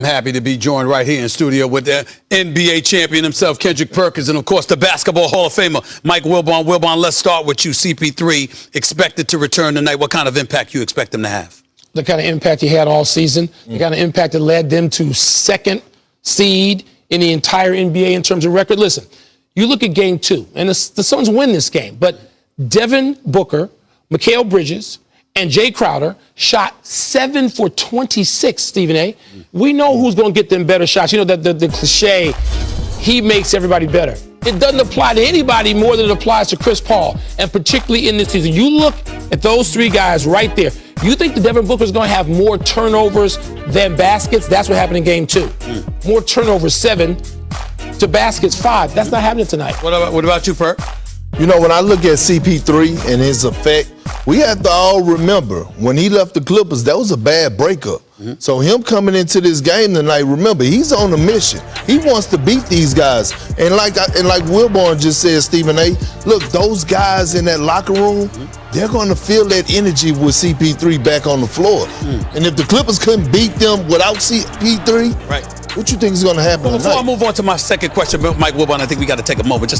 I'm happy to be joined right here in studio with the NBA champion himself, Kendrick Perkins, and, of course, the Basketball Hall of Famer, Mike Wilbon. Wilbon, let's start with you. CP3 expected to return tonight. What kind of impact you expect him to have? The kind of impact he had all season, the kind of impact that led them to second seed in the entire NBA in terms of record. Listen, you look at game 2, and the Suns win this game, but Devin Booker, Mikal Bridges, and Jay Crowder shot 7 for 26, Stephen A. We know who's going to get them better shots. You know, the cliche, he makes everybody better. It doesn't apply to anybody more than it applies to Chris Paul, and particularly in this season. You look at those three guys right there. You think that Devin Booker is going to have more turnovers than baskets? That's what happened in game 2. More turnovers, 7 to baskets, 5. That's not happening tonight. What about you, Perk? You know, when I look at CP3 and his effect, we have to all remember when he left the Clippers, that was a bad breakup. So him coming into this game tonight, remember, he's on a mission. He wants to beat these guys. And like Wilborn just said, Stephen A., look, those guys in that locker room, they're going to feel that energy with CP3 back on the floor. And if the Clippers couldn't beat them without CP3, what you think is going to happen tonight? Before I move on to my second question, Mike Wilbon, I think we got to take a moment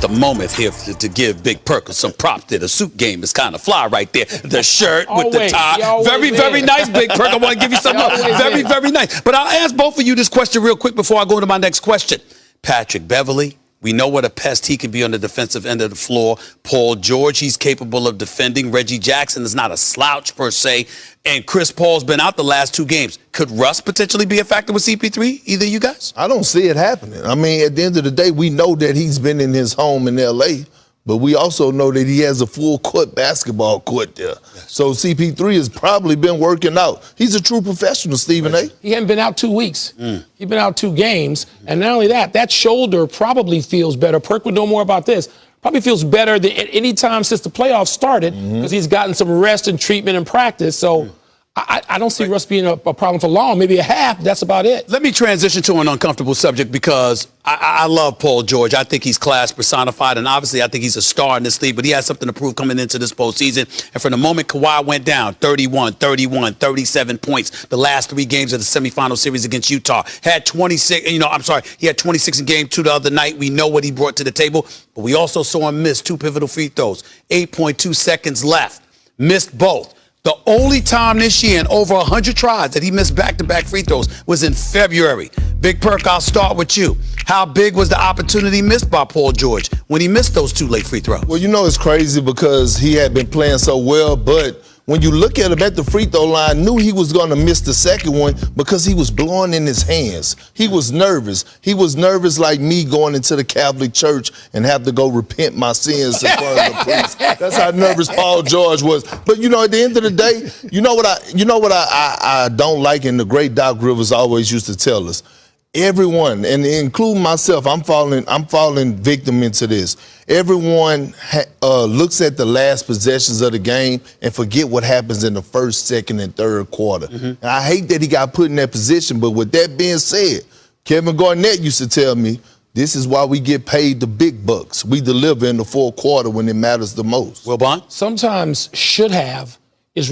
here to give Big Perkins some props there. The suit game is kind of fly right there. The shirt with the tie. Very, very nice, Big Perk. I want to give you some love. Very, very nice. But I'll ask both of you this question real quick before I go to my next question. Patrick Beverley, we know what a pest he can be on the defensive end of the floor. Paul George, he's capable of defending. Reggie Jackson is not a slouch per se. And Chris Paul's been out the last 2 games. Could Russ potentially be a factor with CP3, either of you guys? I don't see it happening. I mean, at the end of the day, we know that he's been in his home in L.A., but we also know that he has a full court basketball court there. So CP3 has probably been working out. He's a true professional, Stephen A. He hadn't been out 2 weeks. He's been out 2 games. And not only that, that shoulder probably feels better. Perk would know more about this. Probably feels better than at any time since the playoffs started because he's gotten some rest and treatment and practice. So I don't see Russ being a problem for long, maybe a half. That's about it. Let me transition to an uncomfortable subject because I love Paul George. I think he's class personified, and obviously I think he's a star in this league, but he has something to prove coming into this postseason. And from the moment Kawhi went down, 31, 31, 37 points, the last 3 games of the semifinal series against Utah, had 26, he had 26 in game 2 the other night. We know what he brought to the table, but we also saw him miss 2 pivotal free throws, 8.2 seconds left, missed both. The only time this year in over 100 tries that he missed back-to-back free throws was in February. Big Perk, I'll start with you. How big was the opportunity missed by Paul George when he missed those 2 late free throws? Well, you know, it's crazy because he had been playing so well, but when you look at him at the free throw line, knew he was going to miss the second one because he was blowing in his hands. He was nervous. He was nervous like me going into the Catholic Church and have to go repent my sins in front of the priest. That's how nervous Paul George was. But, you know, at the end of the day, you know what I don't like, and the great Doc Rivers always used to tell us, everyone, and including myself, I'm falling victim into this. Everyone looks at the last possessions of the game and forget what happens in the first, second, and third quarter. And I hate that he got put in that position, but with that being said, Kevin Garnett used to tell me, this is why we get paid the big bucks. We deliver in the fourth quarter when it matters the most. Wilbon? Sometimes should have is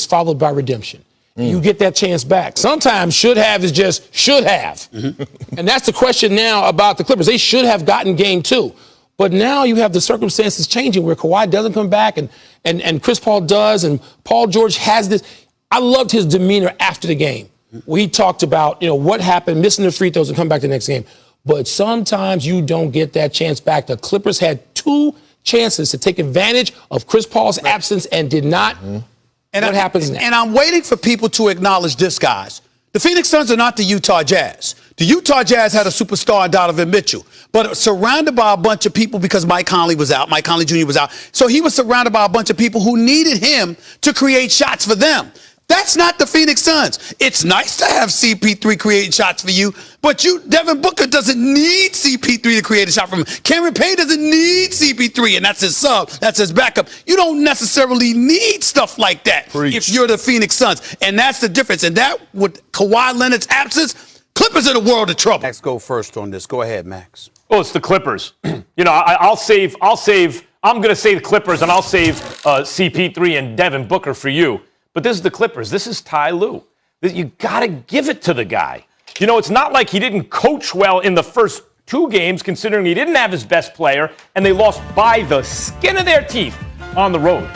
followed by redemption. You get that chance back. Sometimes should have is just should have. And that's the question now about the Clippers. They should have gotten game 2. But now you have the circumstances changing where Kawhi doesn't come back and Chris Paul does, and Paul George has this. I loved his demeanor after the game. We talked about, what happened, missing the free throws and come back the next game. But sometimes you don't get that chance back. The Clippers had 2 chances to take advantage of Chris Paul's absence and did not. And what happens next? And I'm waiting for people to acknowledge this, guys. The Phoenix Suns are not the Utah Jazz. The Utah Jazz had a superstar in Donovan Mitchell, but surrounded by a bunch of people because Mike Conley was out. Mike Conley Jr. was out. So he was surrounded by a bunch of people who needed him to create shots for them. That's not the Phoenix Suns. It's nice to have CP3 creating shots for you, but Devin Booker doesn't need CP3 to create a shot for him. Cameron Payne doesn't need CP3, and that's his sub. That's his backup. You don't necessarily need stuff like that if you're the Phoenix Suns, and that's the difference. And that, with Kawhi Leonard's absence, Clippers in a world of trouble. Max, go first on this. Go ahead, Max. Oh, it's the Clippers. I'll save. I'm going to say the Clippers, and I'll save CP3 and Devin Booker for you. But this is the Clippers. This is Ty Lue. You got to give it to the guy. You know, it's not like he didn't coach well in the first 2 games, considering he didn't have his best player, and they lost by the skin of their teeth on the road.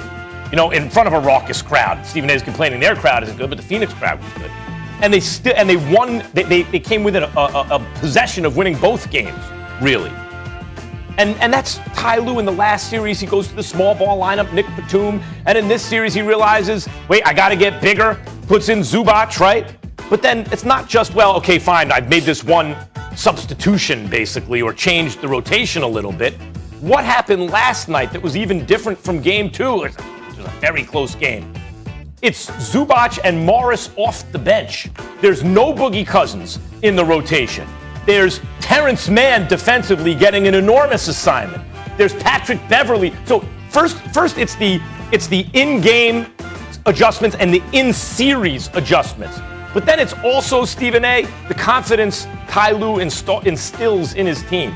You know, in front of a raucous crowd. Stephen A is complaining their crowd isn't good, but the Phoenix crowd was good. And they won. They came within a possession of winning both games, really. And that's Ty Lue. In the last series, he goes to the small ball lineup, Nick Batum, and in this series he realizes, wait, I got to get bigger. Puts in Zubac, right? But then it's not just, well, okay, fine, I've made this one substitution basically, or changed the rotation a little bit. What happened last night that was even different from game 2? It was a very close game. It's Zubac and Morris off the bench. There's no Boogie Cousins in the rotation. There's Terrence Mann defensively getting an enormous assignment. There's Patrick Beverley. So first it's the in-game adjustments and the in-series adjustments. But then it's also, Stephen A, the confidence Ty Lue instills in his team.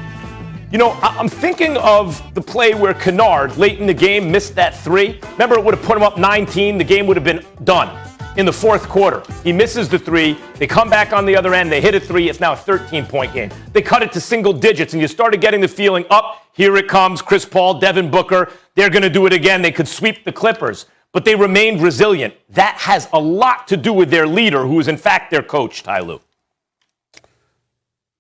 You know, I'm thinking of the play where Kennard, late in the game, missed that 3. Remember, it would have put him up 19. The game would have been done in the 4th quarter. He misses the 3. They come back on the other end. They hit a 3. It's now a 13-point game. They cut it to single digits, and you started getting the feeling, here it comes, Chris Paul, Devin Booker. They're going to do it again. They could sweep the Clippers. But they remained resilient. That has a lot to do with their leader, who is, in fact, their coach, Ty Lue.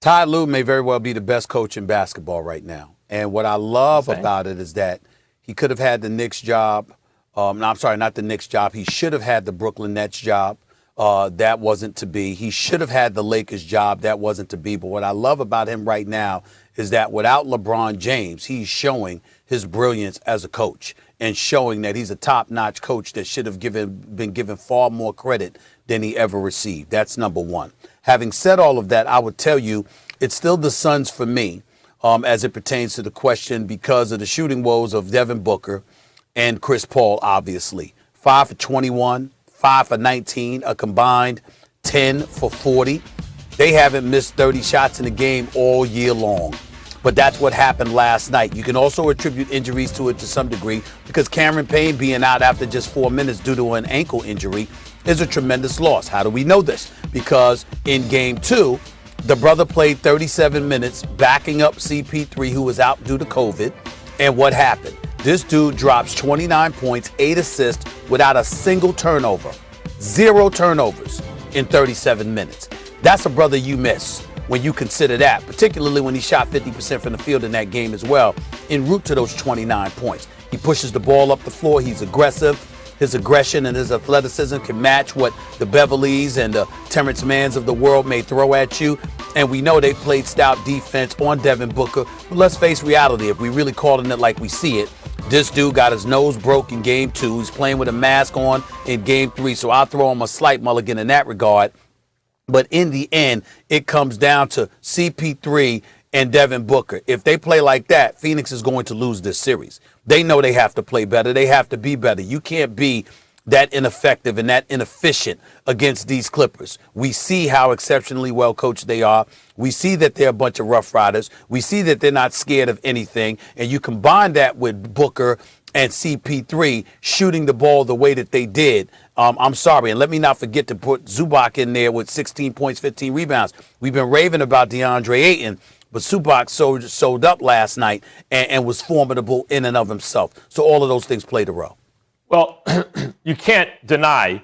Ty Lue may very well be the best coach in basketball right now. And what I love about it is that he could have had the Knicks job. Not the Knicks job. He should have had the Brooklyn Nets job. That wasn't to be. He should have had the Lakers job. That wasn't to be. But what I love about him right now is that without LeBron James, he's showing his brilliance as a coach and showing that he's a top-notch coach that should have been given far more credit than he ever received. That's number one. Having said all of that, I would tell you it's still the Suns for me as it pertains to the question because of the shooting woes of Devin Booker and Chris Paul, obviously. 5 for 21, 5 for 19, a combined 10 for 40. They haven't missed 30 shots in the game all year long. But that's what happened last night. You can also attribute injuries to it to some degree because Cameron Payne being out after just 4 minutes due to an ankle injury is a tremendous loss. How do we know this? Because in game 2, the brother played 37 minutes backing up CP3, who was out due to COVID. And what happened? This dude drops 29 points, 8 assists without a single turnover. 0 turnovers in 37 minutes. That's a brother you miss when you consider that, particularly when he shot 50% from the field in that game as well, en route to those 29 points. He pushes the ball up the floor. He's aggressive. His aggression and his athleticism can match what the Beverleys and the Terrence Manns of the world may throw at you. And we know they played stout defense on Devin Booker. But let's face reality. If we really calling it like we see it, this dude got his nose broke in game 2. He's playing with a mask on in game 3. So I'll throw him a slight mulligan in that regard. But in the end, it comes down to CP3 and Devin Booker. If they play like that, Phoenix is going to lose this series. They know they have to play better. They have to be better. You can't be that ineffective and that inefficient against these Clippers. We see how exceptionally well coached they are. We see that they're a bunch of rough riders. We see that they're not scared of anything. And you combine that with Booker and CP3 shooting the ball the way that they did. I'm sorry. And let me not forget to put Zubac in there with 16 points, 15 rebounds. We've been raving about DeAndre Ayton, but Zubac sold up last night and was formidable in and of himself. So all of those things played a role. Well, you can't deny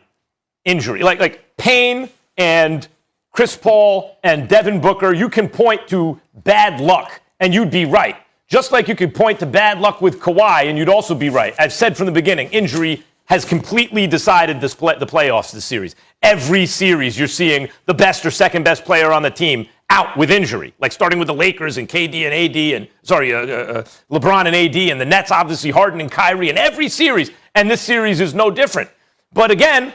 injury. Like Payne and Chris Paul and Devin Booker, you can point to bad luck, and you'd be right. Just like you could point to bad luck with Kawhi, and you'd also be right. I've said from the beginning, injury has completely decided the playoffs this series. Every series, you're seeing the best or second best player on the team out with injury, like starting with the Lakers and KD and AD LeBron and AD, and the Nets, obviously Harden and Kyrie, in every series. And this series is no different. But again,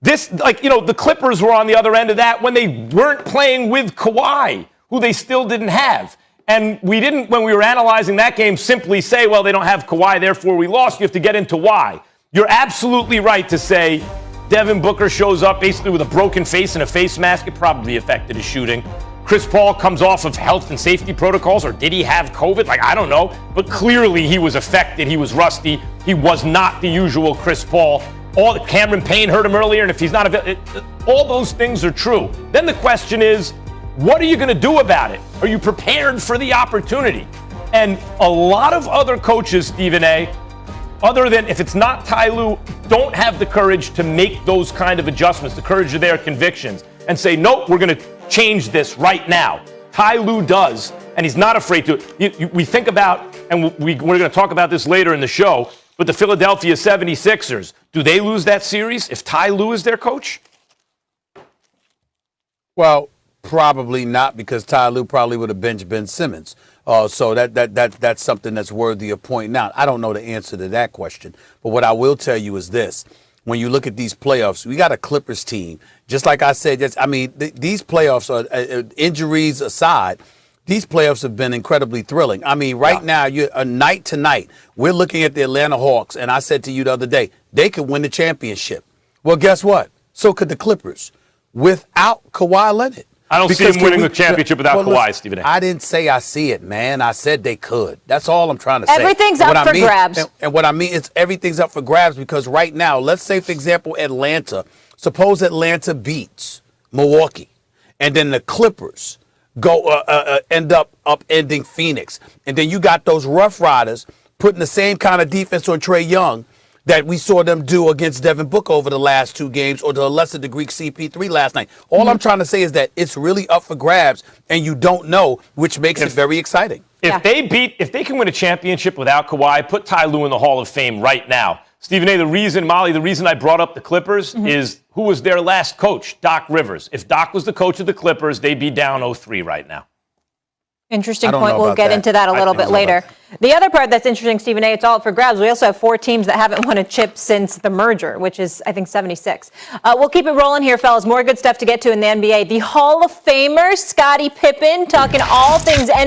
the Clippers were on the other end of that when they weren't playing with Kawhi, who they still didn't have. And we didn't, when we were analyzing that game, simply say, well, they don't have Kawhi, therefore we lost. You have to get into why. You're absolutely right to say Devin Booker shows up basically with a broken face and a face mask. It probably affected his shooting. Chris Paul comes off of health and safety protocols, or did he have COVID? I don't know. But clearly he was affected. He was rusty. He was not the usual Chris Paul. Cameron Payne hurt him earlier, and if he's not all those things are true. Then the question is, What are you going to do about it? Are you prepared for the opportunity? And a lot of other coaches, Stephen A., other than if it's not Ty Lue, don't have the courage to make those kind of adjustments, the courage of their convictions, and say, nope, we're going to change this right now. Ty Lue does, and he's not afraid to. We think about, and we're going to talk about this later in the show, but the Philadelphia 76ers, do they lose that series if Ty Lue is their coach? Well, probably not, because Ty Lue probably would have benched Ben Simmons. So that's something that's worthy of pointing out. I don't know the answer to that question, but what I will tell you is this. When you look at these playoffs, we got a Clippers team. Just like I said, these playoffs, are injuries aside, these playoffs have been incredibly thrilling. I mean, right now, night to night, we're looking at the Atlanta Hawks, and I said to you the other day, they could win the championship. Well, guess what? So could the Clippers without Kawhi Leonard. I don't see him winning the championship without Kawhi, Stephen A. I didn't say I see it, man. I said they could. That's all I'm trying to say. Everything's up for grabs. And what I mean is everything's up for grabs, because right now, let's say, for example, Atlanta. Suppose Atlanta beats Milwaukee, and then the Clippers end up upending Phoenix. And then you got those Rough Riders putting the same kind of defense on Trae Young that we saw them do against Devin Booker over the last 2 games, or to a lesser degree CP3 last night. All I'm trying to say is that it's really up for grabs, and you don't know, which makes it very exciting. If they can win a championship without Kawhi, put Ty Lue in the Hall of Fame right now. Stephen A., the reason I brought up the Clippers is who was their last coach? Doc Rivers. If Doc was the coach of the Clippers, they'd be down 0-3 right now. Interesting point. We'll get into that a little bit later. The other part that's interesting, Stephen A., it's all up for grabs. We also have 4 teams that haven't won a chip since the merger, which is, I think, 76. We'll keep it rolling here, fellas. More good stuff to get to in the NBA. The Hall of Famer, Scottie Pippen, talking all things NBA.